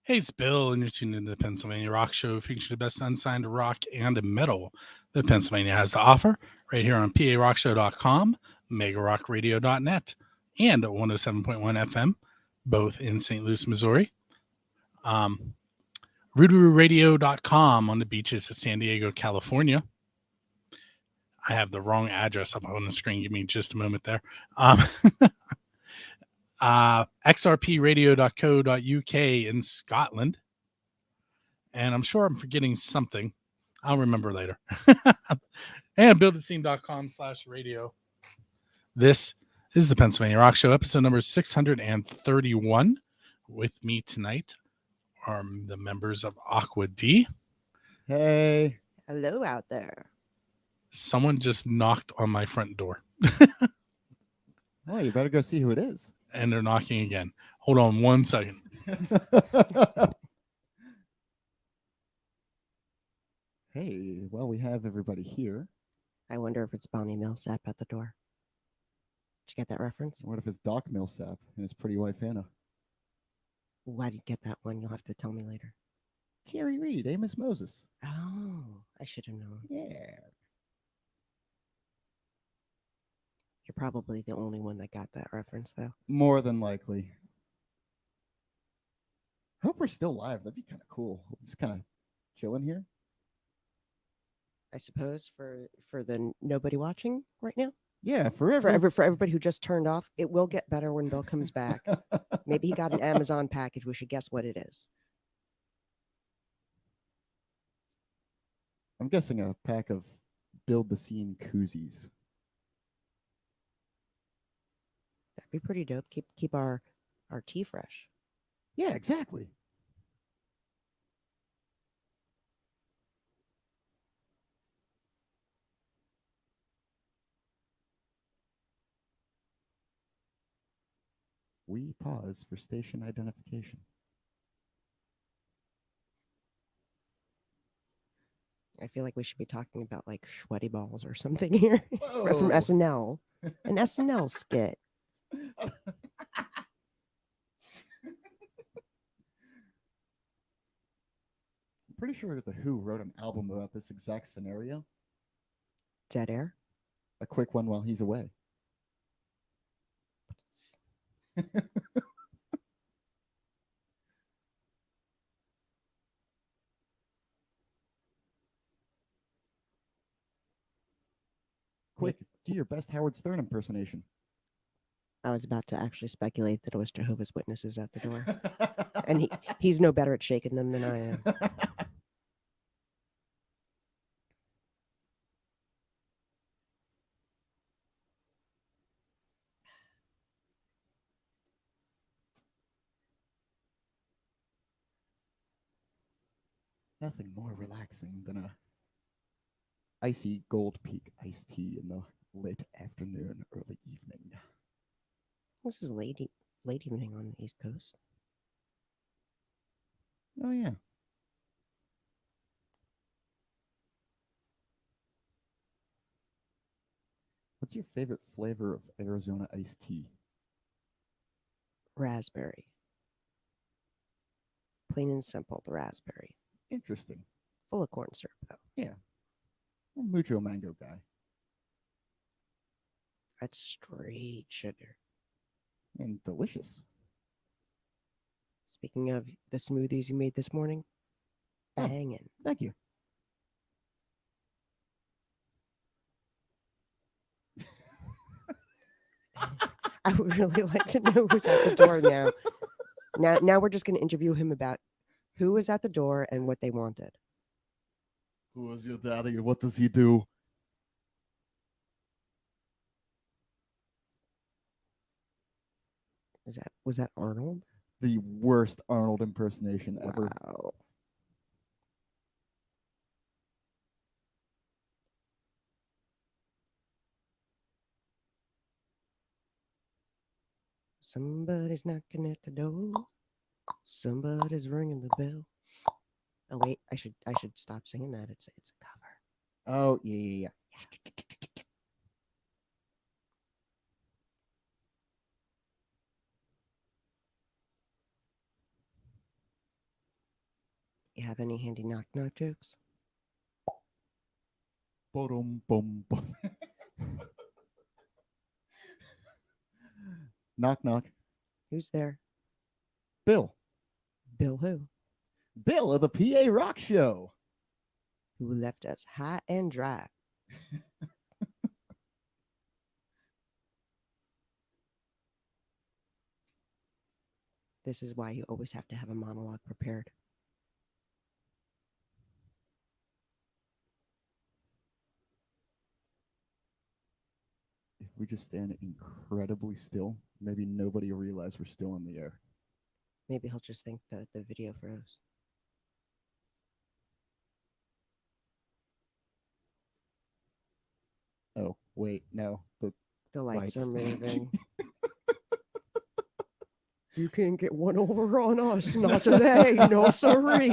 Hey, it's Bill, and you're tuned into the Pennsylvania Rock Show, featuring the best unsigned rock and metal that Pennsylvania has to offer, right here on PARockshow.com, megarockradio.net, and 107.1 FM, both in St. Louis, Missouri. RoodarooRadio.com on the beaches of San Diego, California. I have the wrong address up on the screen. Give me just a moment there. xrpradio.co.uk in Scotland. And I'm sure I'm forgetting something. I'll remember later. And buildascene.com/radio. This is the Pennsylvania Rock Show, episode number 631. With me tonight are the members of Aqua D. Hey. Hello out there. Someone just knocked on my front door. Oh, you better go see who it is. And they're knocking again. Hold on 1 second. Hey, well, we have everybody here. I wonder if it's Bonnie Millsap at the door. Did you get that reference? What if it's Doc Millsap and his pretty wife Hannah? Why did you get that one? You'll have to tell me later. Jerry Reed, Amos Moses. Oh, I should have known. Yeah. You're probably the only one that got that reference, though. More than likely. Hope we're still live. That'd be kind of cool. Just kind of chilling here. I suppose for the nobody watching right now. Yeah, For everybody who just turned off, it will get better when Bill comes back. Maybe he got an Amazon package. We should guess what it is. I'm guessing a pack of Build the Scene koozies. That'd be pretty dope. Keep our tea fresh. Yeah, exactly. We pause for station identification. I feel like we should be talking about like sweaty balls or something here from Whoa. SNL. An SNL skit. I'm pretty sure The Who wrote an album about this exact scenario. Dead air. A quick one while he's away. Quick, do your best Howard Stern impersonation. I was about to actually speculate that it was Jehovah's Witnesses at the door. And he's no better at shaking them than I am. Nothing more relaxing than a icy Gold Peak iced tea in the late afternoon, early evening. This is late evening on the East Coast. Oh, yeah. What's your favorite flavor of Arizona iced tea? Raspberry. Plain and simple, the raspberry. Interesting. Full of corn syrup, though. Yeah. I'm a mucho mango guy. That's straight sugar. And delicious. Speaking of the smoothies you made this morning, banging. Thank you. I would really like to know who's at the door now. Now we're just going to interview him about who was at the door and what they wanted. Who is your daddy? What does he do? Was that Arnold? The worst Arnold impersonation ever. Wow. Somebody's knocking at the door. Somebody's ringing the bell. Oh wait, I should stop singing that. It's a cover. Oh, yeah. have any handy knock-knock jokes? Boom, boom, boom. Knock, knock. Who's there? Bill. Bill who? Bill of the PA Rock Show. Who left us high and dry. This is why you always have to have a monologue prepared. If we just stand incredibly still, maybe nobody will realize we're still in the air. Maybe he'll just think that the video froze. Oh, wait, no. The lights are Lights. moving. You can't get one over on us. Not today. No, sorry.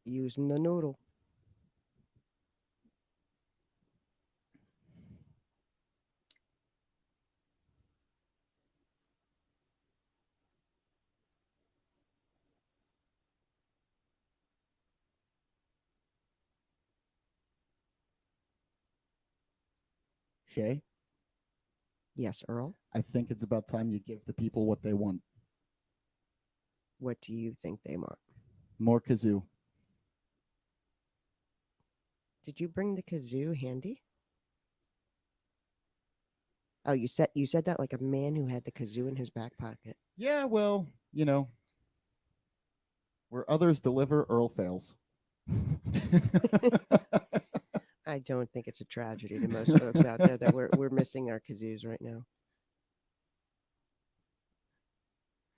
Using the noodle. Shay, Yes, Earl. I think it's about time you give the people what they want. What do you think they want? More kazoo. Did you bring the kazoo handy? Oh, you said that like a man who had the kazoo in his back pocket. Yeah, well, where others deliver, Earl fails. I don't think it's a tragedy to most folks out there that we're missing our kazoos right now.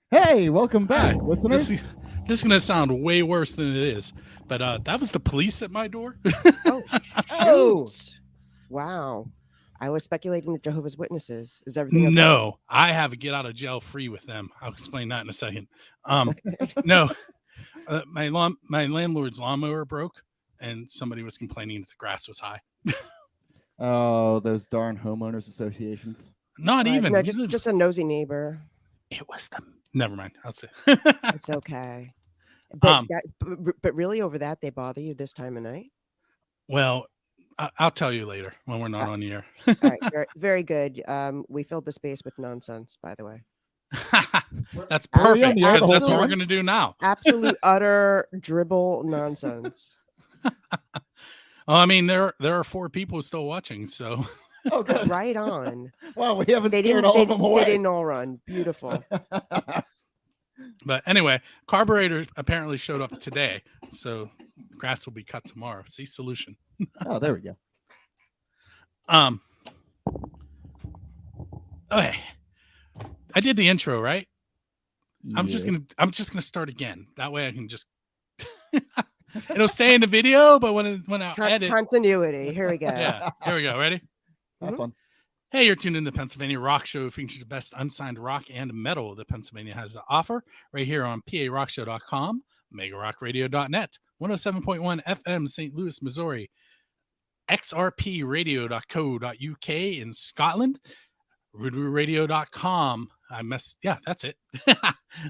Hey, welcome back, Hi. listeners. This is going to sound way worse than it is, but that was the police at my door. Oh, Oh! shoot. Wow. I was speculating the Jehovah's Witnesses. Is everything okay? No, I have a get out of jail free with them. I'll explain that in a second. No, my landlord's lawnmower broke, and somebody was complaining that the grass was high. Oh, those darn homeowners associations. Not even. No, just a nosy neighbor. It was them. Never mind. I'll say. It's okay. But, but really, over that, they bother you this time of night? Well, I'll tell you later when we're not on the air. All right, very, very good. We filled the space with nonsense, by the way. That's perfect the air the because whole that's what we're time? going to do now. Absolute, utter dribble nonsense. Oh, I mean, there are 4 people still watching, so. Oh, good. Right on. Wow, we haven't They scared didn't, all they, of them away. they didn't all run. Beautiful. But anyway, carburetor apparently showed up today, so grass will be cut tomorrow. See, solution. Oh, there we go. Okay, I did the intro, right? I'm just Yes. gonna start again. That way I can just it'll stay in the video, but when I edit, Continuity. Here we go. yeah, here we go. Ready? Have fun. Hey, you're tuned in to the Pennsylvania Rock Show, featuring the best unsigned rock and metal that Pennsylvania has to offer, right here on PARockShow.com, MegaRockRadio.net, 107.1 FM, St. Louis, Missouri, XRPRadio.co.uk in Scotland, RootRooRadio.com. That's it.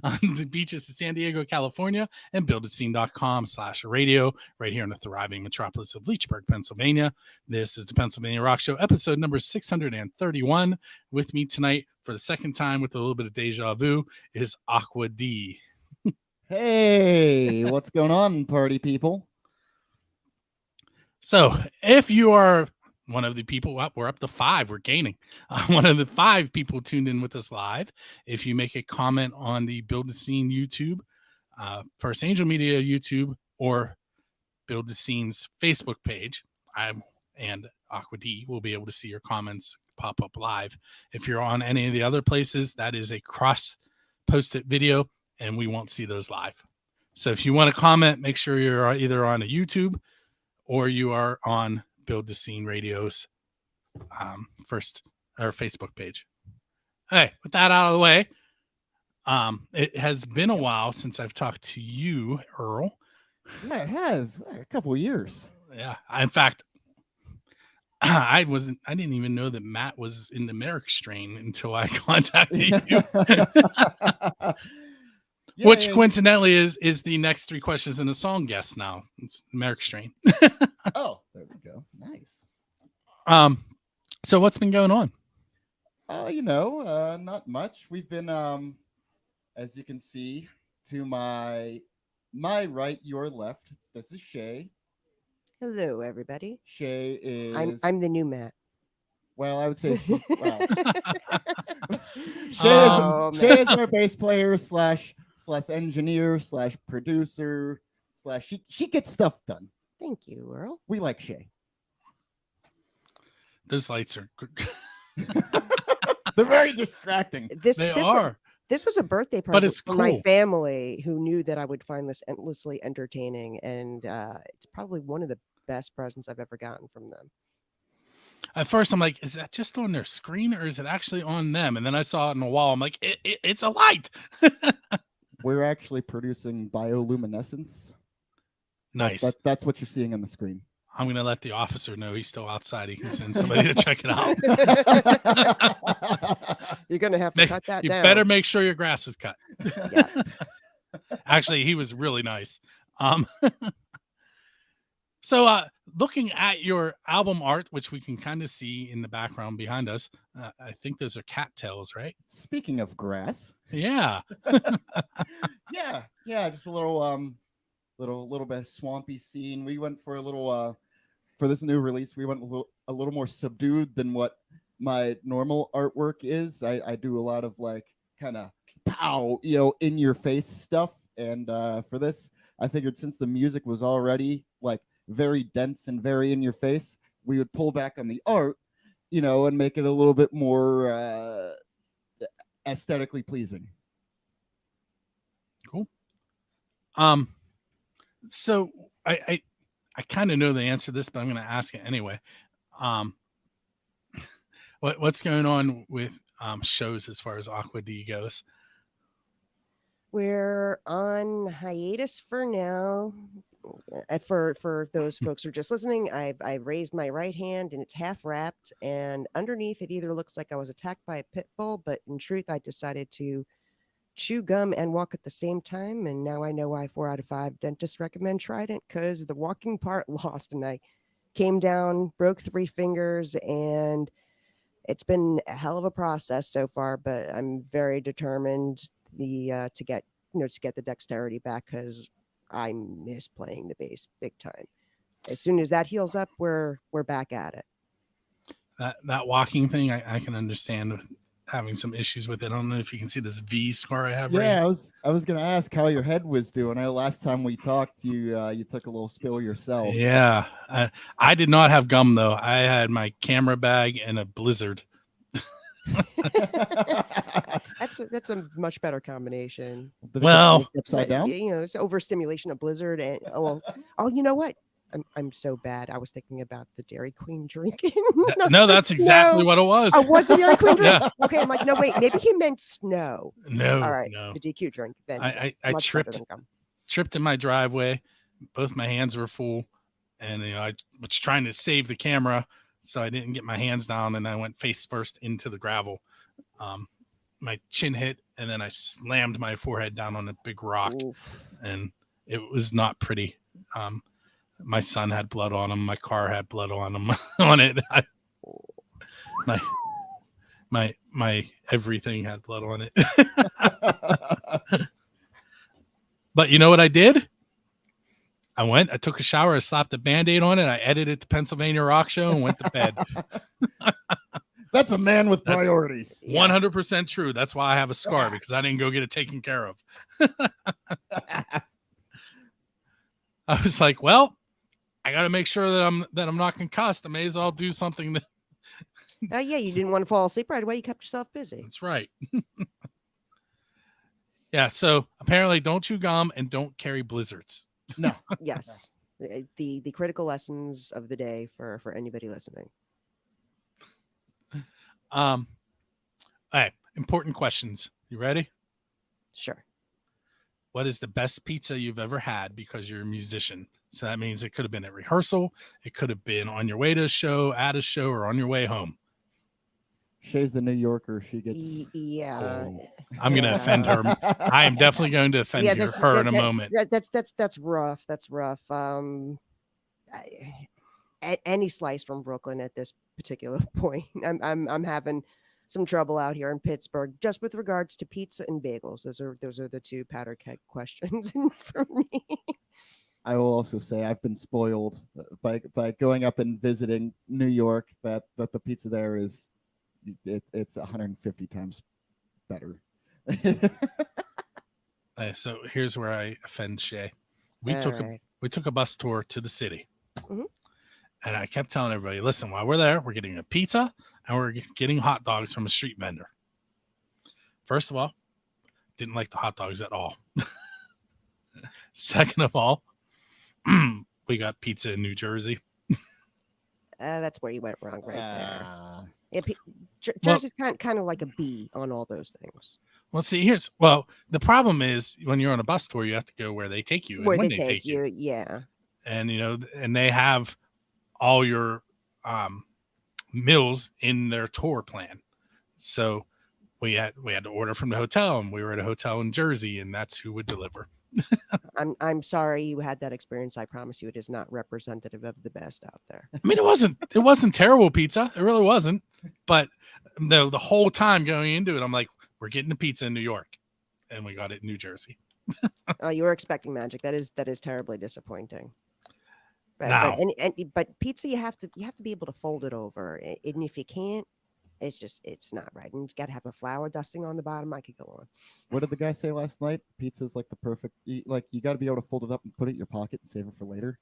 On the beaches of San Diego, California, and buildascene.com/radio, right here in the thriving metropolis of Leechburg, Pennsylvania. This is the Pennsylvania Rock Show, episode number 631. With me tonight for the second time with a little bit of deja vu is Aqua D. Hey, what's going on, party people? So if you are one of the people, we're up to 5, we're gaining. One of the 5 people tuned in with us live. If you make a comment on the Build the Scene YouTube, First Angel Media YouTube, or Build the Scene's Facebook page, I and Aqua D will be able to see your comments pop up live. If you're on any of the other places, that is a cross-posted video, and we won't see those live. So if you want to comment, make sure you're either on a YouTube or you are on Build the Scene Radio's first or Facebook page. Hey, with that out of the way, it has been a while since I've talked to you, Earl. Yeah, it has a couple of years. Yeah, in fact, I didn't even know that Matt was in the Merrick strain until I contacted you. Yeah, Which yeah. coincidentally is the next 3 questions in the song guest now. It's Merrick strain. Oh, there we go. Nice. So what's been going on? Not much. We've been as you can see, to my right, your left. This is Shay. Hello, everybody. Shay is I'm the new Matt. well, I would say well, Oh, Shay is our bass player slash engineer slash producer slash she gets stuff done. Thank you, Earl. We like Shay. Those lights are good. They're very distracting. They are. This was a birthday But present it's for my cool. family, who knew that I would find this endlessly entertaining, and it's probably one of the best presents I've ever gotten from them. At first, I'm like, is that just on their screen or is it actually on them? And then I saw it on the wall. I'm like, it's a light. We're actually producing bioluminescence. Nice. That's what you're seeing on the screen. I'm going to let the officer know he's still outside. He can send somebody to check it out. You're going to have to cut that You down. better make sure your grass is cut. Yes. Actually, he was really nice. So looking at your album art, which we can kind of see in the background behind us, I think those are cattails, right? Speaking of grass. Yeah. yeah, just a little bit of swampy scene. We went for a little for this new release, we went a little more subdued than what my normal artwork is. I do a lot of like kind of pow, in your face stuff. And for this, I figured since the music was already like very dense and very in your face, we would pull back on the art, and make it a little bit more aesthetically pleasing. Cool. So I kind of know the answer to this, but I'm going to ask it anyway. What's going on with shows as far as Aqua D goes? We're on hiatus for now. For those folks who are just listening, I've raised my right hand and it's half wrapped, and underneath it either looks like I was attacked by a pit bull, but in truth, I decided to chew gum and walk at the same time. And now I know why 4 out of 5 dentists recommend Trident, because the walking part lost, and I came down, broke 3 fingers, and it's been a hell of a process so far, but I'm very determined to get the dexterity back, because I miss playing the bass big time. As soon as that heals up, we're back at it. That walking thing, I can understand having some issues with it. I don't know if you can see this V scar I have. Yeah, right. I was gonna ask how your head was doing. I know last time we talked, you took a little spill yourself. Yeah, I did not have gum though. I had my camera bag and a blizzard. That's a much better combination. Well, upside down. It's overstimulation of blizzard, and you know what? I'm so bad. I was thinking about the Dairy Queen drinking. No, that's exactly what it was. Oh, was the Dairy Queen drink? Yeah. Okay, I'm like, no, wait, maybe he meant snow. No, all right, no. the DQ drink. Then I much better tripped than gum. tripped in my driveway. Both my hands were full, and I was trying to save the camera, so I didn't get my hands down, and I went face first into the gravel. My chin hit, and then I slammed my forehead down on a big rock. Oof. And it was not pretty. My son had blood on him. My car had blood on him on it. My everything had blood on it. But you know what I did? I took a shower, I slapped a Band-Aid on it, I edited the Pennsylvania Rock Show and went to bed. That's a man with priorities. 100% true. That's why I have a scar, because I didn't go get it taken care of. I was like, well, I got to make sure that I'm not concussed. I may as well do something that. Yeah, you didn't want to fall asleep right away. You kept yourself busy. That's right. Yeah. So apparently, don't chew gum and don't carry blizzards. No. Yes. The critical lessons of the day for anybody listening. All right. Important questions. You ready? Sure. What is the best pizza you've ever had because you're a musician? So that means it could have been at rehearsal. It could have been on your way to a show, at a show, or on your way home. Shay's the New Yorker. She gets. Yeah. Oh, I'm going to Yeah. offend her. I am definitely going to offend her in a moment. That's rough. That's rough. Any slice from Brooklyn at this particular point. I'm having some trouble out here in Pittsburgh just with regards to pizza and bagels. Those are the two powder keg questions for me. I will also say I've been spoiled by going up and visiting New York. That the pizza there is it's 150 times better. So here's where I offend Shay. We took a bus tour to the city. Mhm. And I kept telling everybody, listen, while we're there, we're getting a pizza and we're getting hot dogs from a street vendor. First of all, didn't like the hot dogs at all. Second of all, we got pizza in New Jersey. That's where you went wrong right there. Yeah, Well- Jersey's kind of like a B on all those things. Well, see, the problem is when you're on a bus tour, you have to go where they take you. And Where when they take you, yeah. And, and they have all your meals in their tour plan. So we had to order from the hotel, and we were at a hotel in Jersey, and that's who would deliver. I'm sorry you had that experience. I promise you it is not representative of the best out there. I mean, it wasn't terrible pizza. It really wasn't. But the whole time going into it, I'm like, we're getting the pizza in New York, and we got it in New Jersey. You were expecting magic. That is terribly disappointing. But pizza, you have to be able to fold it over, and if you can't, it's not right. And it's got to have a flour dusting on the bottom. I could go on. What did the guy say last night? Pizza's like the perfect. Like you got to be able to fold it up and put it in your pocket and save it for later.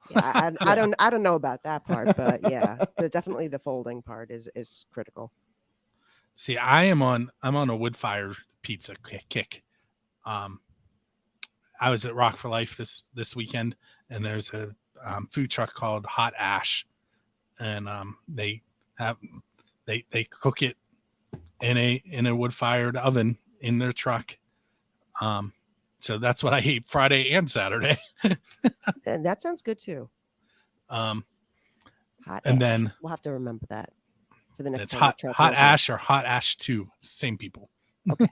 Yeah, I don't know about that part, but yeah, definitely the folding part is critical. See, I'm on a wood fire pizza kick. I was at Rock for Life this weekend, and there's a food truck called Hot Ash, and they cook it in a wood fired oven in their truck. So that's what I ate Friday and Saturday. And that sounds good too. Hot and ash. Then we'll have to remember that for the next it's time. hot ash or Hot Ash 2, same people. Okay.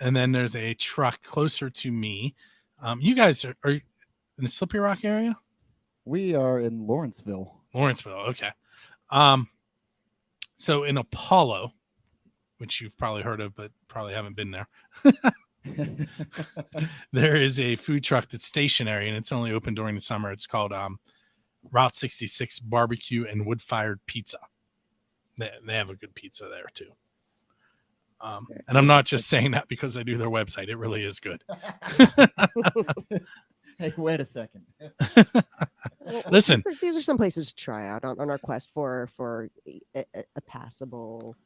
And then there's a truck closer to me. You guys are in the Slippery Rock area? We are in Lawrenceville. Okay. So in Apollo, which you've probably heard of, but probably haven't been there, there is a food truck that's stationary, and it's only open during the summer. It's called Route 66 Barbecue and Wood-Fired Pizza. They have a good pizza there, too. And I'm not just saying that because I do their website. It really is good. Hey, wait a second. Listen, these are some places to try out on our quest for a passable.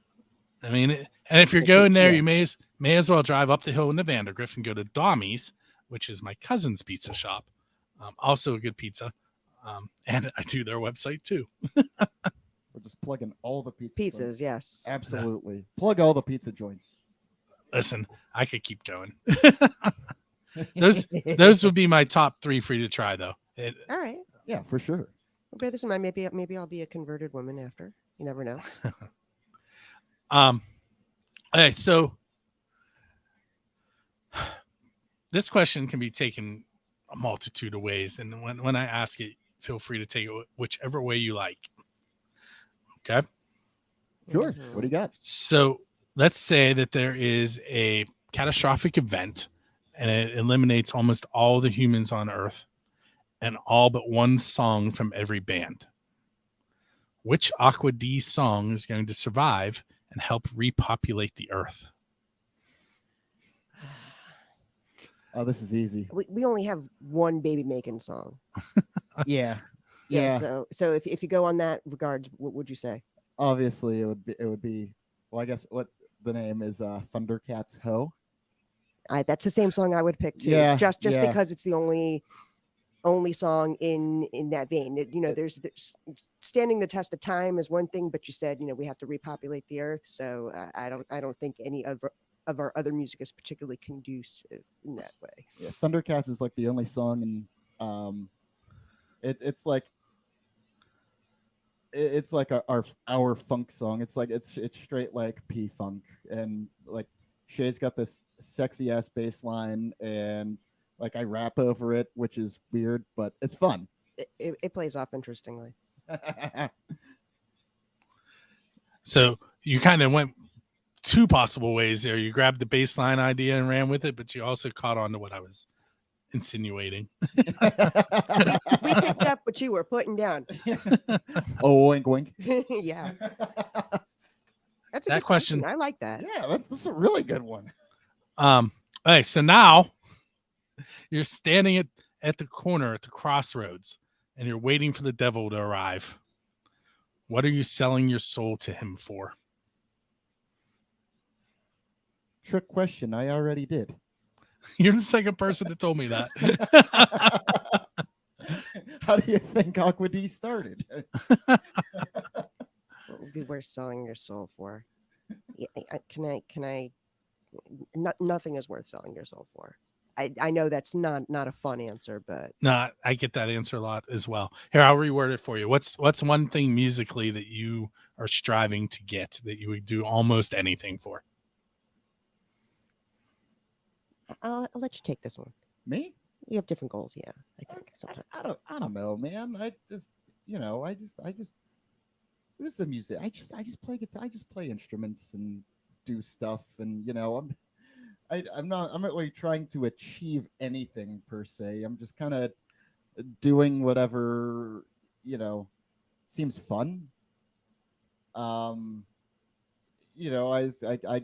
I mean, and if you're going there, you may as well drive up the hill in the Vandergrift and go to Dommy's, which is my cousin's pizza shop. Also a good pizza. And I do their website too. We're just plugging all the pizzas. Joints. Yes. Absolutely. Plug all the pizza joints. Listen, I could keep going. Those would be my top 3 for you to try, though. All right. Yeah, for sure. Well, bear this in mind. Maybe I'll be a converted woman after. You never know. Okay, so this question can be taken a multitude of ways, and when I ask it, feel free to take it whichever way you like. Okay. Sure. What do you got? So let's say that there is a catastrophic event and it eliminates almost all the humans on Earth and all but one song from every band. Which Aqua D song is going to survive and help repopulate the Earth? Oh, this is easy. We only have one baby making song. Yeah. So if you go on that regards, what would you say? Obviously, it would be. Well, I guess what the name is Thundercats Ho. That's the same song I would pick too. Yeah, just yeah. because it's the only song in that vein. There's standing the test of time is one thing, but you said we have to repopulate the Earth. So I don't think any of our other music is particularly conducive in that way. Yeah, Thundercats is like the only song in It's like it's like our funk song. It's like it's straight like P funk, and like Shay's got this sexy ass bass line, and like I rap over it, which is weird, but it's fun. It plays off interestingly. So you kind of went two possible ways there. You grabbed the baseline idea and ran with it, but you also caught on to what I was insinuating. We picked up what you were putting down. Oh, oink oink. Yeah, that's a That good question. question- I like that. Yeah, that's a really good one. Okay, so now you're standing at the corner at the crossroads and you're waiting for the devil to arrive. What are you selling your soul to him for? Trick question. I already did. You're the second person that told me that. How do you think Aqua D started? What would be worth selling your soul for? Yeah, can I? Nothing is worth selling your soul for. I know that's not a fun answer, but No, I get that answer a lot as well. Here, I'll reword it for you. What's one thing musically that you are striving to get that you would do almost anything for? I'll let you take this one. Me? You have different goals, yeah. I think sometimes. I don't know, man. I just who's the music? I just play guitar. I just play instruments and do stuff, and I'm not really trying to achieve anything per se. I'm just kind of doing whatever seems fun. I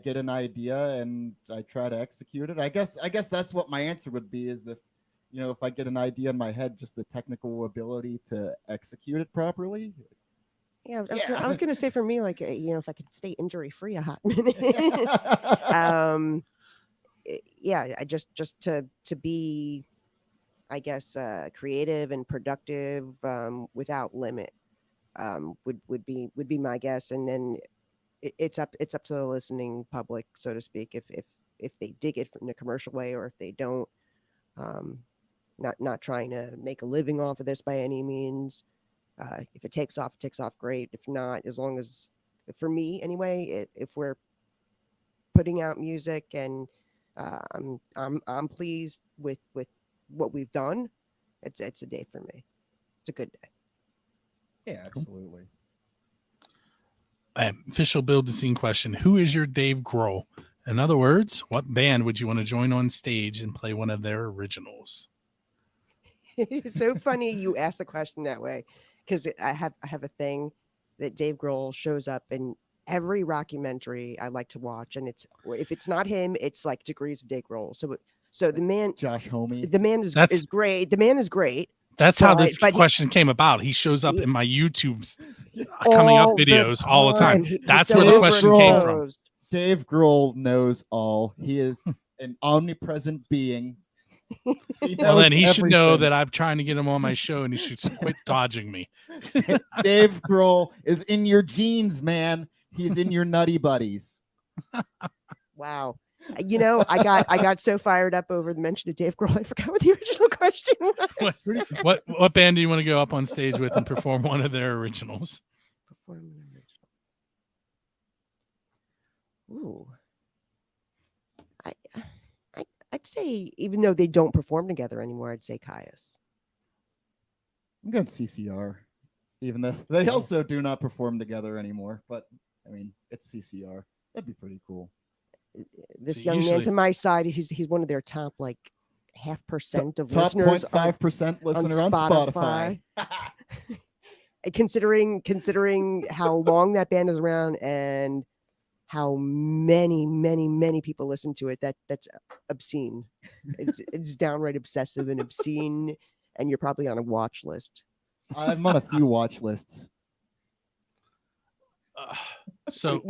get an idea and I try to execute it. I guess that's what my answer would be, is if I get an idea in my head, just the technical ability to execute it properly. Yeah, I was gonna say for me, like if I could stay injury free a hot minute. Yeah, I just to be, I guess, creative and productive without limit would be my guess, and then it's up to the listening public, so to speak, if they dig it in a commercial way or if they don't. Not trying to make a living off of this by any means. If it takes off great. If not, as long as, for me anyway, if we're putting out music and I'm pleased with what we've done, it's a day for me. It's a good day. Yeah, absolutely. Official build the scene question. Who is your Dave Grohl? In other words, what band would you want to join on stage and play one of their originals? It's so funny you asked the question that way, because I have a thing that Dave Grohl shows up in every rockumentary I like to watch, and if it's not him, it's like Degrees of Dave Grohl. So the man, Josh Homme, the man is great. The man is great. That's how this question came about. He shows up in my YouTube's coming up videos all the time. That's where the question came from. Dave Grohl knows all. He is an omnipresent being. Well, then he should know that I'm trying to get him on my show, and he should quit dodging me. Dave Grohl is in your genes, man. He's in your nutty buddies. Wow. I got so fired up over the mention of Dave Grohl, I forgot what the original question was. What band do you want to go up on stage with and perform one of their originals? Perform an original. Ooh. I'd say, even though they don't perform together anymore, I'd say Caius. I'm going CCR, even though they also do not perform together anymore. But I mean, it's CCR. That'd be pretty cool. This young man to my side, he's one of their top 0.5% of top listeners. 0.5% listener on Spotify. Considering how long that band is around and how many people listen to it, that's obscene. It's downright obsessive and obscene, and you're probably on a watch list. I'm on a few watch lists. So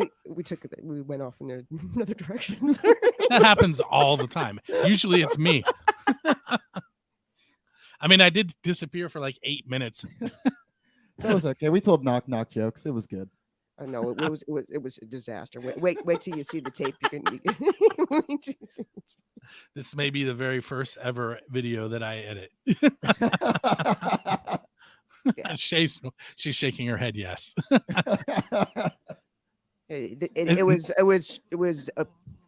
we went off in another direction. That happens all the time. Usually it's me. I mean, I did disappear for 8 minutes. That was okay. We told knock jokes. It was good. No, it was a disaster. Wait till you see the tape. You can wait till you see it. This may be the very first ever video that I edit. Yeah. She's shaking her head yes. It was a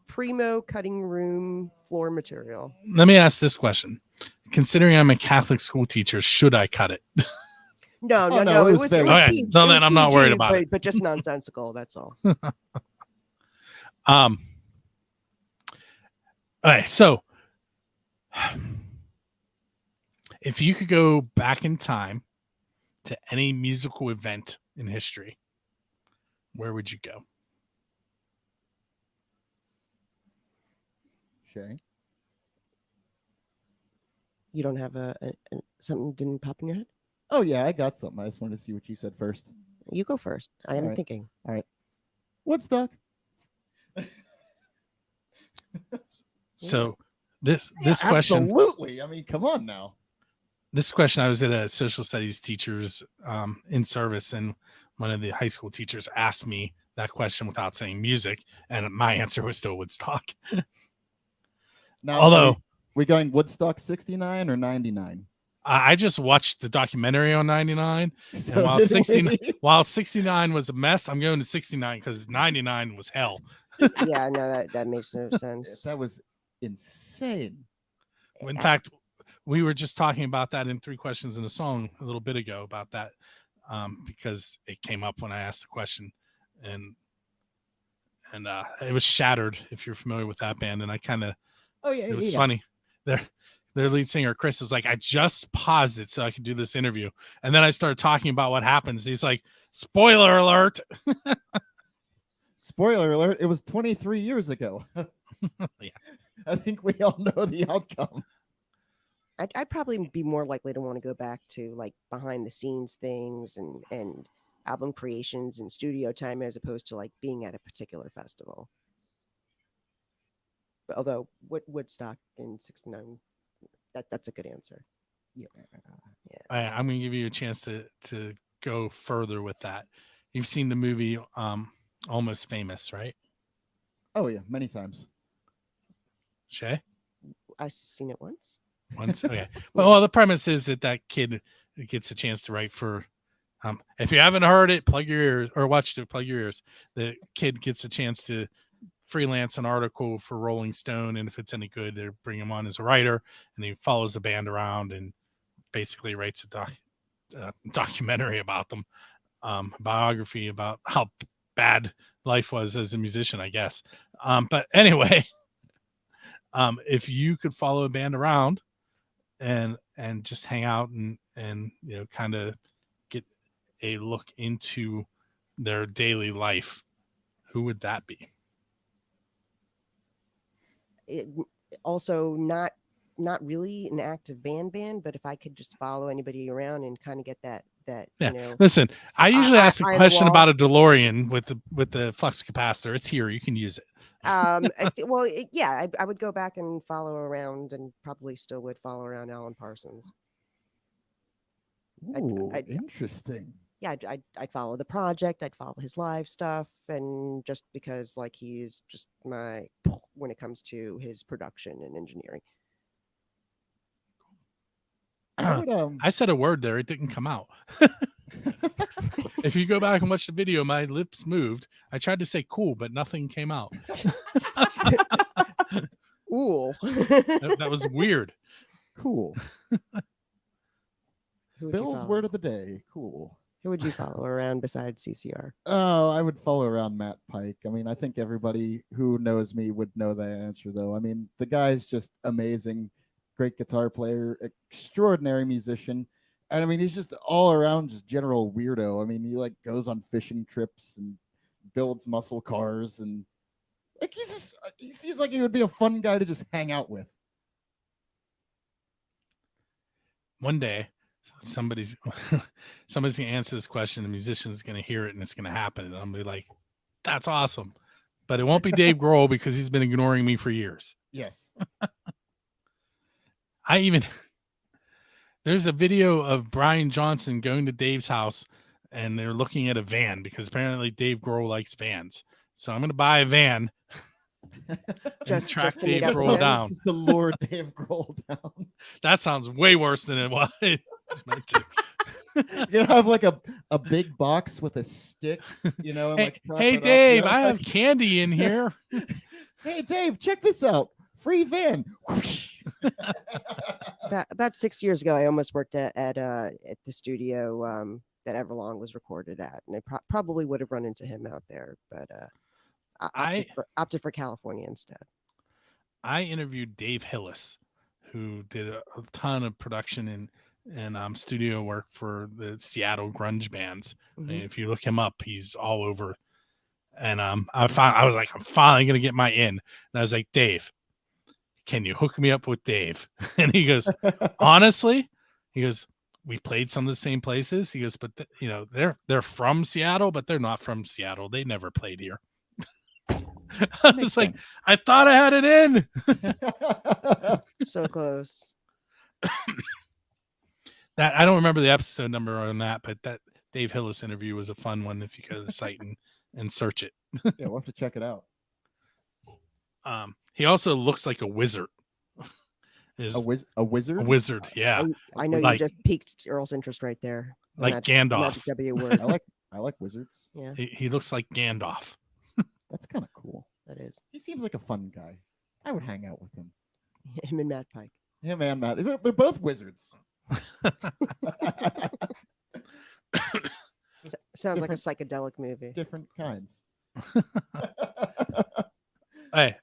primo cutting room floor material. Let me ask this question. Considering I'm a Catholic school teacher, should I cut it? No, Oh, no, no, no. it It was was very- Okay, PG. no, It then was I'm not worried PG, about it. but just nonsensical. That's all. Okay, so if you could go back in time to any musical event in history, where would you go? Shay. You don't have something didn't pop in your head? Oh yeah, I got something. I just wanted to see what you said first. You go first. I am All right. thinking. Woodstock. So this question, Absolutely. I mean, come on now. this question, I was at a social studies teacher's in service, and one of the high school teachers asked me that question without saying music, and my answer was still Woodstock. Now, Although we going Woodstock 69 or 99? I just watched the documentary on 99, So and while did 69 we. while 69 was a mess, I'm going to 69 because 99 was hell. Yeah, no, that makes no sense. That was insane. In fact, we were just talking about that in 3 Questions in a Song a little bit ago about that, because it came up when I asked the question, and it was Shattered, if you're familiar with that band, and I kind of, Oh yeah, it was funny. Their lead singer Chris was like, I just paused it so I could do this interview, and then I started talking about what happens. He's like, spoiler alert. Spoiler alert, it was 23 years ago. Yeah. I think we all know the outcome. I'd probably be more likely to want to go back to like behind the scenes things and album creations and studio time as opposed to like being at a particular festival. But although Woodstock in '69, that's a good answer. Yeah. I'm going to give you a chance to go further with that. You've seen the movie Almost Famous, right? Oh yeah, many times. Shay? I've seen it once. Once? Okay. Well, the premise is that kid gets a chance to write for, if you haven't heard it, plug your ears, or watched it, plug your ears. The kid gets a chance to freelance an article for Rolling Stone, and if it's any good, they bring him on as a writer, and he follows the band around and basically writes a documentary about them, biography about how bad life was as a musician, I guess. But anyway, if you could follow a band around and just hang out and kind of get a look into their daily life, who would that be? Also not really an active band, but if I could just follow anybody around and kind of get that Yeah. Listen, I usually ask a eye on the question wall. about a DeLorean with the flux capacitor. It's here. You can use it. Well, yeah, I would go back and follow around, and probably still would follow around Alan Parsons. Ooh, I'd- interesting. Yeah, I'd follow the project. I'd follow his live stuff, and just because like he's just my when it comes to his production and engineering. I would, I said a word there. It didn't come out. If you go back and watch the video, my lips moved. I tried to say cool, but nothing came out. Ooh. That was weird. Cool. Who would you Bill's follow? word of the day. Cool. Who would you follow around besides CCR? Oh, I would follow around Matt Pike. I mean, I think everybody who knows me would know that answer, though. I mean, the guy's just amazing, great guitar player, extraordinary musician. And I mean, he's just all around just general weirdo. I mean, he like goes on fishing trips and builds muscle cars, and like he seems like he would be a fun guy to just hang out with. One day, somebody's gonna answer this question. A musician's gonna hear it, and it's gonna happen. And I'm gonna be like, "That's awesome," but it won't be Dave Grohl because he's been ignoring me for years. Yes. There's a video of Brian Johnson going to Dave's house and they're looking at a van because apparently Dave Grohl likes vans. So I'm going to buy a van and track just to Dave meet up Grohl with him? down. Just to lure Dave Grohl down. That sounds way worse than it was meant to. You're gonna have like a big box with a stick, and like prop Hey it up, Dave, I have candy in here. Hey Dave, check this out. Free van. Whoosh. About 6 years ago, I almost worked at the studio that Everlong was recorded at, and I probably would have run into him out there, but I opted for California instead. I interviewed Dave Hillis, who did a ton of production and studio work for the Seattle grunge bands. Mhm. And if you look him up, he's all over. And I was like, I'm finally gonna get my in. And I was like, Dave, can you hook me up with Dave? And he goes, honestly, he goes, we played some of the same places. He goes, but they're from Seattle, but they're not from Seattle. They never played here. I was like, I thought I had it in. So close. That I don't remember the episode number on that, but that Dave Hillis interview was a fun one if you go to the site and search it. Yeah, we'll have to check it out. He also looks like a wizard. A wizard? A wizard, yeah. I know, you just piqued Earl's interest right there. Like Gandalf. Magic W word. I like wizards. Yeah, He looks like Gandalf. That's kind of cool. that is He seems like a fun guy. I would hang out with him. him and Matt Pike. Him and Matt. They're both wizards. Sounds like a psychedelic movie. Different kinds. Hey,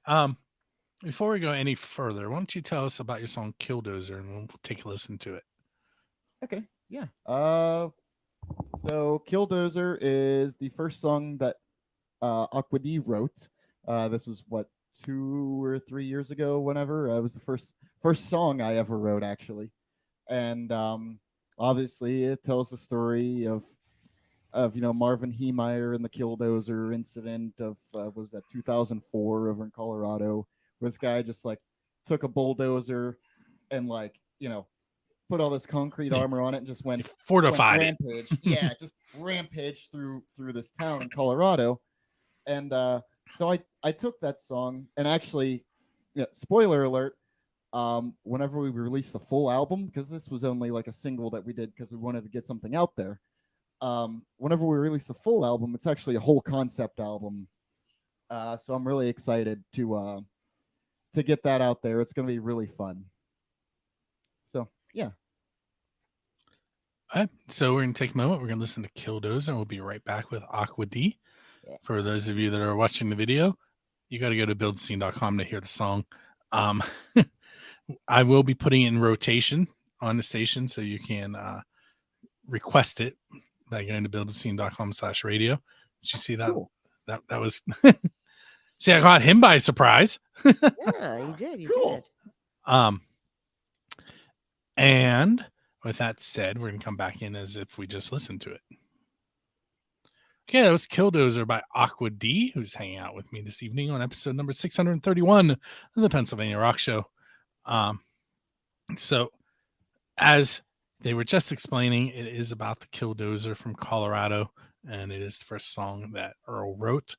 before we go any further, why don't you tell us about your song Killdozer and we'll take a listen to it. Okay, yeah. So Killdozer is the first song that Aqua D wrote. This was 2 or 3 years ago, whenever. It was the first song I ever wrote, actually. And obviously it tells the story of Marvin Heemeyer and the Killdozer incident of was that 2004 over in Colorado, where this guy just like took a bulldozer and put all this concrete armor on it and just went fortified rampage. Yeah, just rampage through this town in Colorado. And so I took that song and actually, spoiler alert, whenever we released the full album, because this was only like a single that we did because we wanted to get something out there. Whenever we release the full album, it's actually a whole concept album. So I'm really excited to get that out there. It's going to be really fun. So, yeah. All right. So we're going to take a moment. We're going to listen to Killdozer and we'll be right back with Aqua D. Yeah. For those of you that are watching the video, you got to go to buildscene.com to hear the song. I will be putting it in rotation on the station so you can request it by going to buildscene.com/radio. Did you see that? Cool. That was see, I got him by surprise. Yeah, you did. You Cool. did. And with that said, we're gonna come back in as if we just listened to it. Okay, that was Killdozer by Aqua D, who's hanging out with me this evening on episode number 631 of the Pennsylvania Rock Show. So as they were just explaining, it is about the Killdozer from Colorado, and it is the first song that Earl wrote.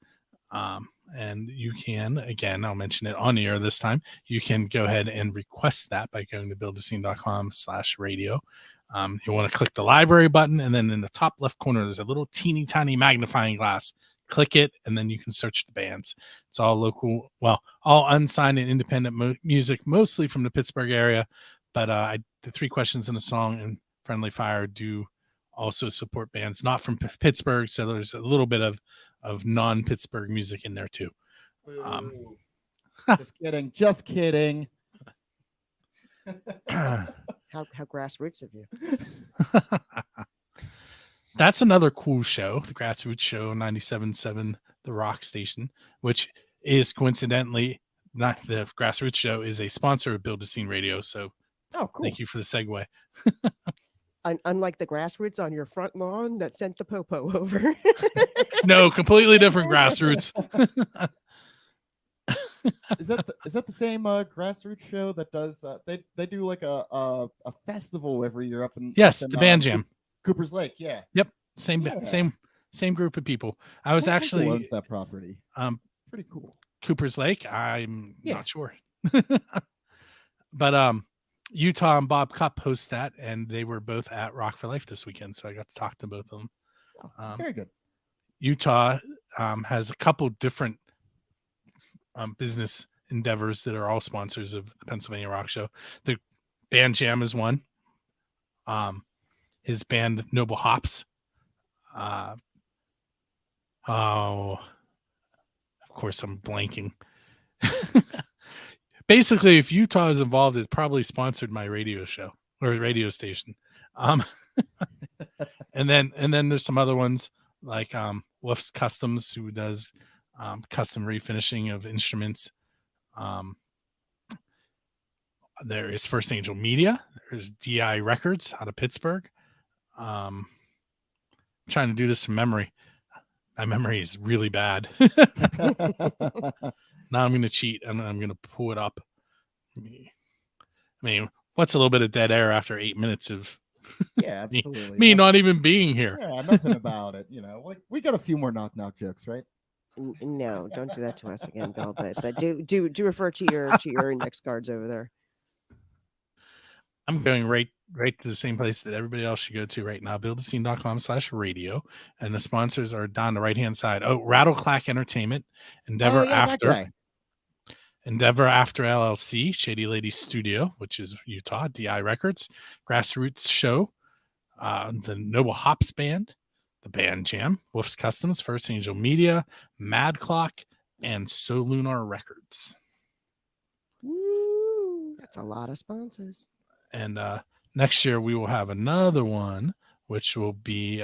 And you can, again, I'll mention it on the air this time, you can go ahead and request that by going to buildaScene.com/radio. You want to click the library button, and then in the top left corner, there's a little teeny tiny magnifying glass. Click it, and then you can search the bands. It's all local, all unsigned and independent music, mostly from the Pittsburgh area. But the 3 questions in the song and Friendly Fire do also support bands not from Pittsburgh. So there's a little bit of non-Pittsburgh music in there too. Just kidding. How grassroots of you. That's another cool show, the Grassroots Show 97.7, the Rock Station, which is coincidentally not the Grassroots Show is a sponsor of Build a Scene Radio. So Oh, cool. thank you for the segue. Unlike the grassroots on your front lawn that sent the popo over. No, completely different Grassroots. Is that the same Grassroots show that does they do like a festival every year up in Yes, up in, the Band Jam. Cooper's Lake, yeah. Yep. Same Yeah. same group of people. I was Who actually owns that property. Pretty cool. Cooper's Lake. I'm Yeah. not sure. But Utah and Bob Cup host that, and they were both at Rock for Life this weekend, so I got to talk to both of them. Oh, very good. Utah has a couple different business endeavors that are all sponsors of the Pennsylvania Rock Show. The Band Jam is one. His band Noble Hops. Of course I'm blanking. Basically, if Utah is involved, it probably sponsored my radio show or radio station. And then there's some other ones like Wolf's Customs, who does custom refinishing of instruments. There is First Angel Media. There's DI Records out of Pittsburgh. I'm trying to do this from memory. My memory is really bad. Now I'm going to cheat and I'm going to pull it up. I mean, what's a little bit of dead air after 8 minutes of Yeah, absolutely. me not even being here? Yeah, nothing about it. We got a few more knock jokes, right? No, don't do that to us again, Bill. But do refer to your index cards over there. I'm going right to the same place that everybody else should go to right now, buildascene.com/radio. And the sponsors are down the right-hand side. Oh, Rattleclack Entertainment, Endeavor After LLC, Shady Lady Studio, which is Utah, DI Records, Grassroots Show, the Noble Hops Band, the Band Jam, Wolf's Customs, First Angel Media, Mad Clock, and So Lunar Records. Woo, that's a lot of sponsors. And next year we will have another one, which will be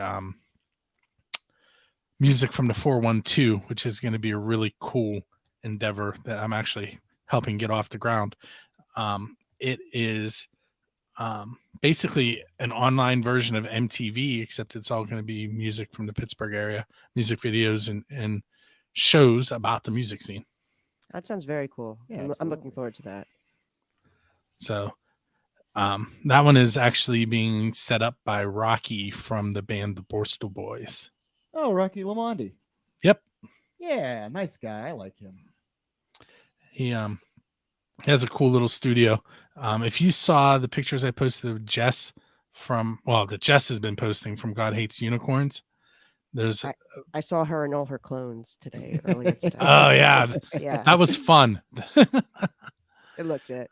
music from the 412, which is going to be a really cool endeavor that I'm actually helping get off the ground. It is basically an online version of MTV, except it's all going to be music from the Pittsburgh area, music videos and shows about the music scene. That sounds very cool. Yeah, I'm looking forward to that. So that one is actually being set up by Rocky from the band The Borstal Boys. Oh, Rocky Lamondi. Yep. Yeah, nice guy. I like him. He has a cool little studio. If you saw the pictures I posted of Jess that Jess has been posting from God Hates Unicorns, there's I saw her and all her clones earlier today. Oh yeah. Yeah. That was fun. It looked it.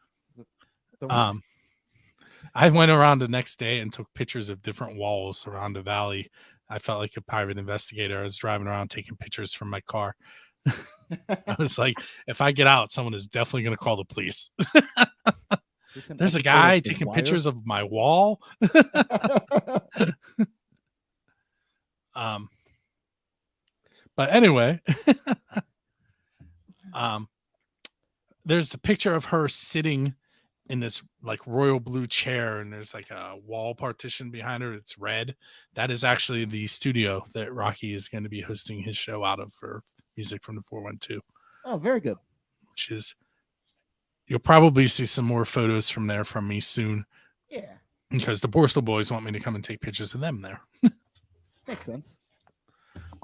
I went around the next day and took pictures of different walls around the valley. I felt like a private investigator. I was driving around taking pictures from my car. I was like, if I get out, someone is definitely going to call the police. There's a guy taking pictures of my wall. But anyway, there's a picture of her sitting in this like royal blue chair, and there's like a wall partition behind her. It's red. That is actually the studio that Rocky is going to be hosting his show out of for music from the 412. Oh, very good. Which is, you'll probably see some more photos from there from me soon. Yeah. Because the Borstal Boys want me to come and take pictures of them there. Makes sense.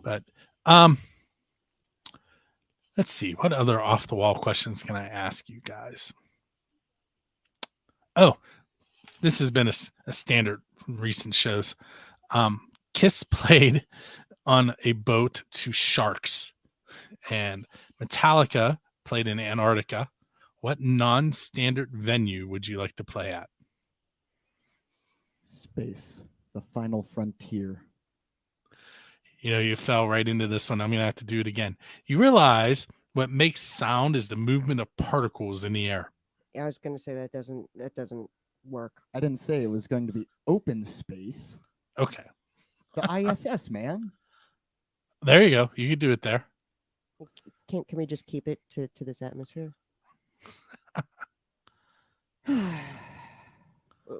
But let's see. What other off the wall questions can I ask you guys? Oh, this has been a standard from recent shows. Kiss played on a boat to sharks, and Metallica played in Antarctica. What non-standard venue would you like to play at? Space, the final frontier. You fell right into this one. I'm going to have to do it again. You realize what makes sound is the movement of particles in the air. I was going to say that doesn't work. I didn't say it was going to be open space. Okay. The ISS, man. There you go. You could do it there. Can we just keep it to this atmosphere?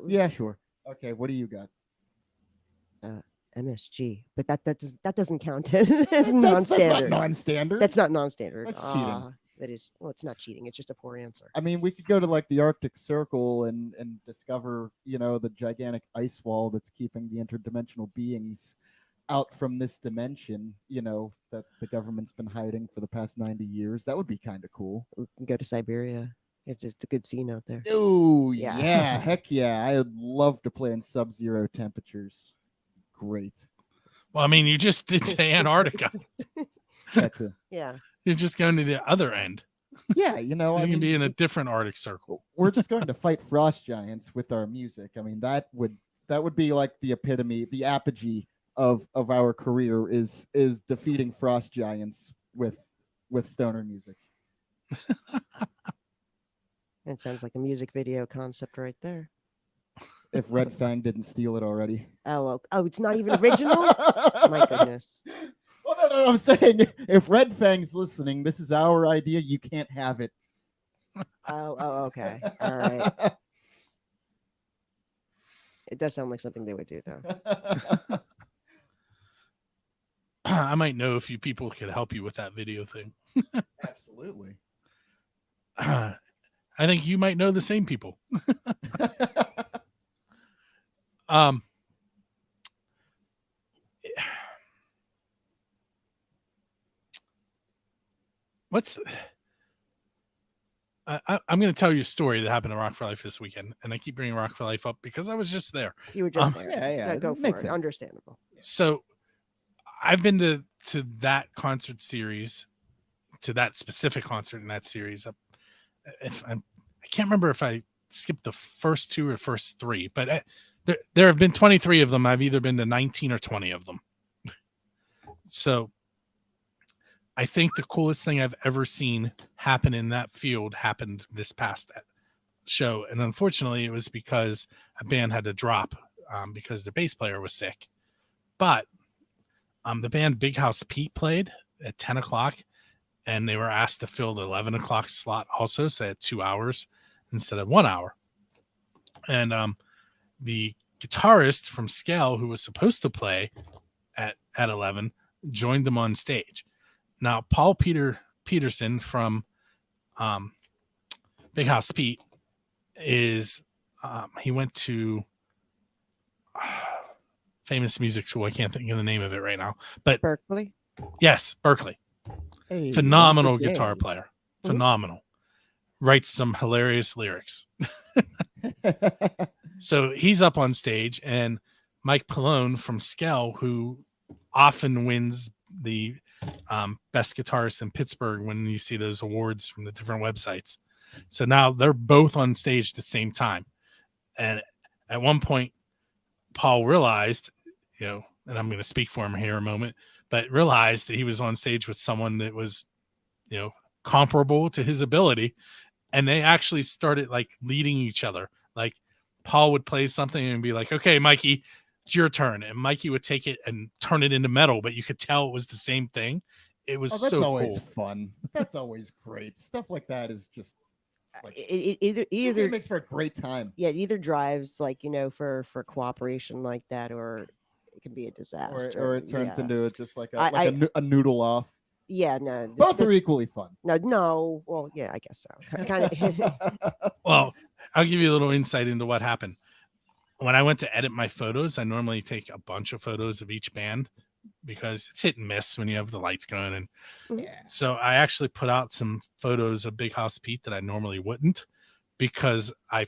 Yeah, sure. Okay, what do you got? MSG, but that doesn't count as That's non-standard. not non-standard. That's not non-standard. That's cheating. That is, well, it's not cheating. It's just a poor answer. I mean, we could go to like the Arctic Circle and discover, the gigantic ice wall that's keeping the interdimensional beings out from this dimension, that the government's been hiding for the past 90 years. That would be kind of cool. We can go to Siberia. It's just a good scene out there. Oh, Yeah. yeah. Heck yeah. I would love to play in sub-zero temperatures. Great. Well, I mean, you just did to Antarctica. That too. Yeah. You're just going to the other end. Yeah, You I can be mean, in a different Arctic Circle. we're just going to fight frost giants with our music. I mean, that would be like the epitome, the apogee of our career is defeating frost giants with stoner music. It sounds like a music video concept right there. If Red Fang didn't steal it already. Oh, it's not even original? My goodness. Well, no, I'm saying if Red Fang's listening, this is our idea. You can't have it. Oh, okay. All right. It does sound like something they would do, though. I might know a few people who could help you with that video thing. Absolutely. I think you might know the same people. What's I'm going to tell you a story that happened to Rock for Life this weekend, and I keep bringing Rock for Life up because I was just there. You were just there. Yeah, Go it for makes it. sense. Understandable. So I've been to that concert series, to that specific concert in that series. I can't remember if I skipped the first two or first three, but there have been 23 of them. I've either been to 19 or 20 of them. So I think the coolest thing I've ever seen happen in that field happened this past show. And unfortunately, it was because a band had to drop because their bass player was sick. But the band Big House Pete played at 10 o'clock, and they were asked to fill the 11 o'clock slot also. So they had 2 hours instead of 1 hour. And the guitarist from Scale, who was supposed to play at 11, joined them on stage. Now, Paul Peterson from Big House Pete is he went to famous music school. I can't think of the name of it right now, but Berkeley. yes, Berkeley. Hey, Phenomenal interesting. guitar player. Phenomenal. Writes some hilarious lyrics. So he's up on stage, and Mike Pallone from Skell, who often wins the best guitarist in Pittsburgh when you see those awards from the different websites. So now they're both on stage at the same time. And at one point, Paul realized, and I'm going to speak for him here a moment, but realized that he was on stage with someone that was, comparable to his ability. And they actually started like leading each other. Like Paul would play something and be like, okay, Mikey, it's your turn. And Mikey would take it and turn it into metal, but you could tell it was the same thing. It was that's so always cool. fun. That's always great. Stuff like that is just like, Either it makes for a great time. Yeah, it either drives for cooperation like that, or it can be a disaster. Or it turns yeah. into just like a noodle off. Yeah, no. Both are equally fun. No. Well, yeah, I guess so. Kind of. Well, I'll give you a little insight into what happened. When I went to edit my photos, I normally take a bunch of photos of each band because it's hit and miss when you have the lights going. And so I actually put out some photos of Big House Pete that I normally wouldn't, because I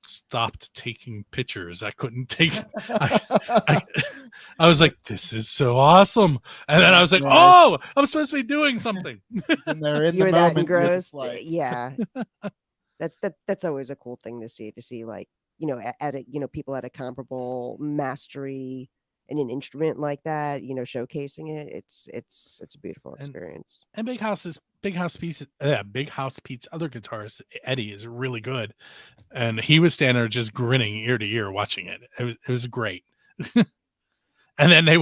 stopped taking pictures. I couldn't take I was like, this is so awesome. And then I was like, oh, I'm supposed to be doing something. And they're in You're the that moment, engrossed. like... Yeah. That's always a cool thing to see like, people at a comparable mastery in an instrument like that, showcasing it. It's a beautiful experience. And Big House Pete's other guitarist, Eddie, is really good. And he was standing there just grinning ear to ear watching it. It was great. And then they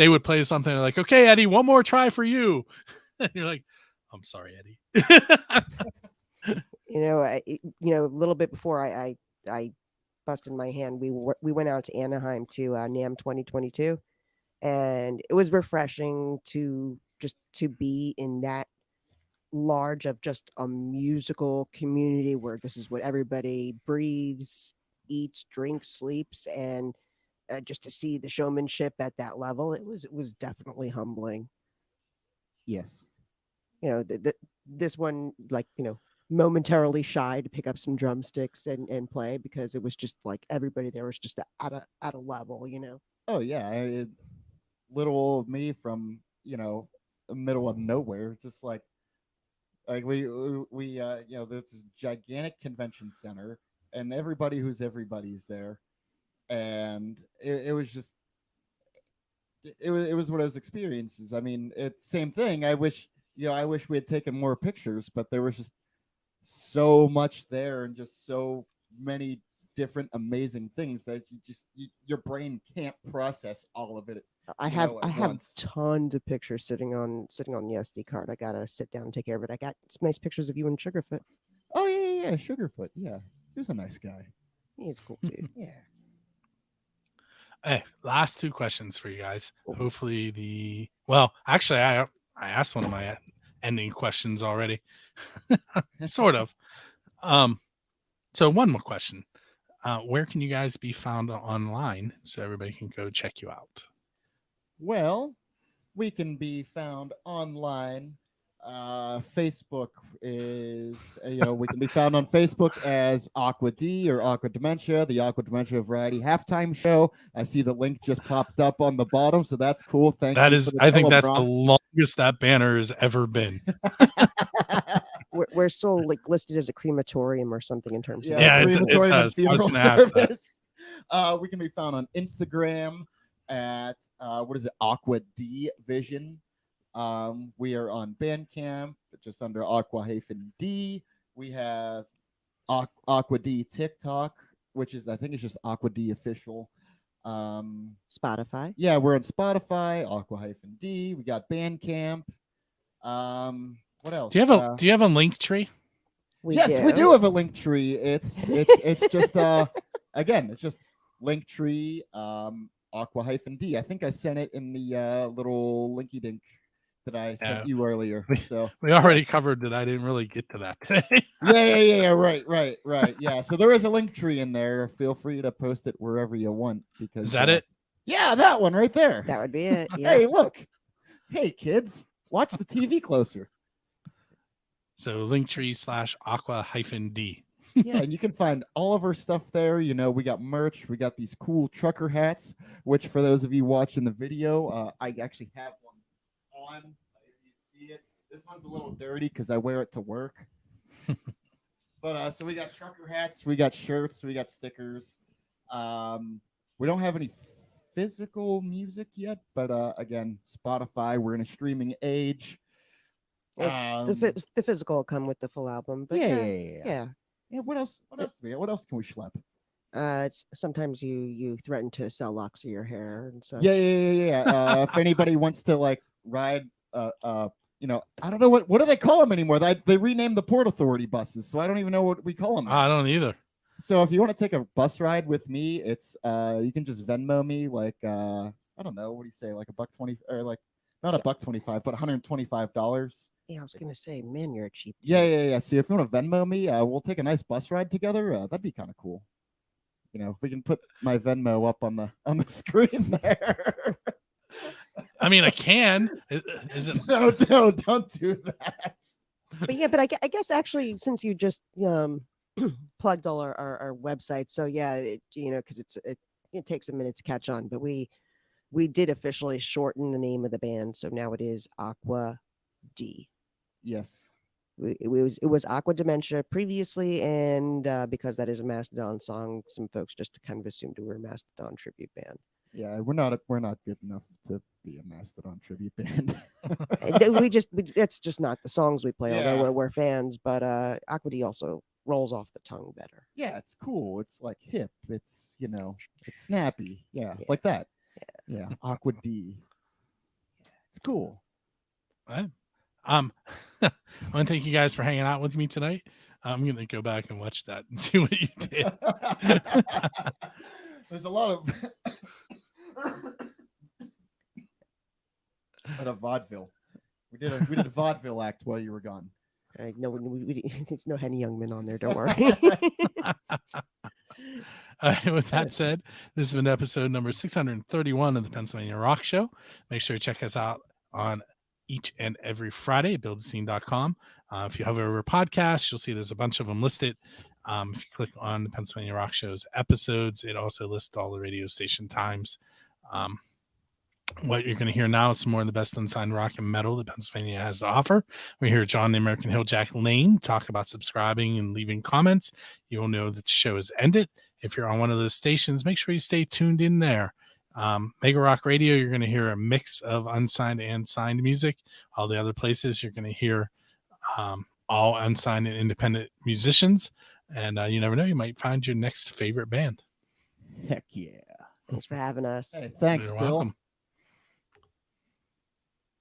would play something like, okay, Eddie, one more try for you. And you're like, I'm sorry, Eddie. A little bit before I busted my hand, we went out to Anaheim to NAMM 2022, and it was refreshing to be in that large of just a musical community where this is what everybody breathes, eats, drinks, sleeps. And just to see the showmanship at that level, it was definitely humbling. Yes. You know, this one, like, momentarily shy to pick up some drumsticks and play, because it was just like everybody there was just at a level, Oh yeah, little old me from the middle of nowhere, just like there's this gigantic convention center, and everybody's there, and it was just it was one of those experiences. I mean, it's same thing. I wish we had taken more pictures, but there was just so much there, and just so many different amazing things that your brain can't process all of it. I have once. tons of pictures sitting on the SD card. I gotta sit down and take care of it. I got some nice pictures of you and Sugarfoot. Oh yeah, Sugarfoot. Yeah, he was a nice guy. He's cool dude. Yeah. Hey, last 2 questions for you guys. Oh, Hopefully actually, I asked one of my ending questions already. Sort of. So one more question. Where can you guys be found online so everybody can go check you out? Well, we can be found online. Facebook is, we can be found on Facebook as Aqua D or Aqua Dementia, the Aqua Dementia Variety Halftime Show. I see the link just popped up on the bottom, so that's cool. Thank you. I think that's the longest that banner has ever been. We're still like listed as a crematorium or something in terms of crematorium it and funeral service. We can be found on Instagram at Aqua D Vision. We are on Bandcamp, just under Aqua-D. We have Aqua D TikTok, which is, I think it's just Aqua D official. Spotify. Yeah, we're on Spotify, Aqua-D. We got Bandcamp. What else? Do you have a link tree? We do have a link tree. It's just again, it's just Linktree, Aqua-D. I think I sent it in the little linky dink that I sent you earlier. So we already covered that. I didn't really get to that today. yeah. Right. Yeah. So there is a link tree in there. Feel free to post it wherever you want. Because is that it? Yeah, that one right there. That would be it. Yeah. Hey, look. Hey, kids, watch the TV closer. So Linktree /Aqua-D. Yeah, and you can find all of our stuff there. We got merch. We got these cool trucker hats, which for those of you watching the video, I actually have one on. If you see it, this one's a little dirty because I wear it to work. But so we got trucker hats, we got shirts, we got stickers. We don't have any physical music yet, but again, Spotify. We're in a streaming age. The physical will come with the full album. But yeah. What else? What else can we schlep? It's sometimes you threaten to sell locks of your hair and stuff. Yeah. If anybody wants to like ride, I don't know what do they call them anymore. They renamed the Port Authority buses, so I don't even know what we call them. I don't either. So if you want to take a bus ride with me, it's you can just Venmo me like I don't know, what do you say, like $1.20 or like not $1.25, but $125. Yeah, I was gonna say, man, you're a cheap. Yeah. So if you want to Venmo me, we'll take a nice bus ride together. That'd be kind of cool. We can put my Venmo up on the screen there. I mean, I can. Is it? No, don't do that. But I guess actually, since you just plugged all our websites, so yeah, because it takes a minute to catch on, but we did officially shorten the name of the band, so now it is Aqua-D. Yes. It was Aqua Dementia previously, and because that is a Mastodon song, some folks just kind of assumed we were a Mastodon tribute band. Yeah, we're not good enough to be a Mastodon tribute band. That's just not the songs we play. Yeah. Although we're fans, but Aqua-D also rolls off the tongue better. Yeah, it's cool. It's like hip. It's it's snappy. Yeah, like that. Yeah, Aqua-D. It's cool. Right. I want to thank you guys for hanging out with me tonight. I'm gonna go back and watch that and see what you did. There's a lot of a vaudeville. We did a vaudeville act while you were gone. No, there's no Henny Youngman on there. Don't worry. With that said, this has been episode number 631 of the Pennsylvania Rock Show. Make sure to check us out on each and every Friday at buildascene.com. If you hover over podcasts, you'll see there's a bunch of them listed. If you click on the Pennsylvania Rock Show's episodes, it also lists all the radio station times. What you're going to hear now is some more of the best unsigned rock and metal that Pennsylvania has to offer. We hear John the American Hill Jack Lane talk about subscribing and leaving comments. You will know that the show has ended. If you're on one of those stations, make sure you stay tuned in there. Mega Rock Radio, you're going to hear a mix of unsigned and signed music. All the other places, you're going to hear all unsigned and independent musicians. And you never know, you might find your next favorite band. Heck yeah. Thanks for having us. Hey, thanks, You're Bill. welcome.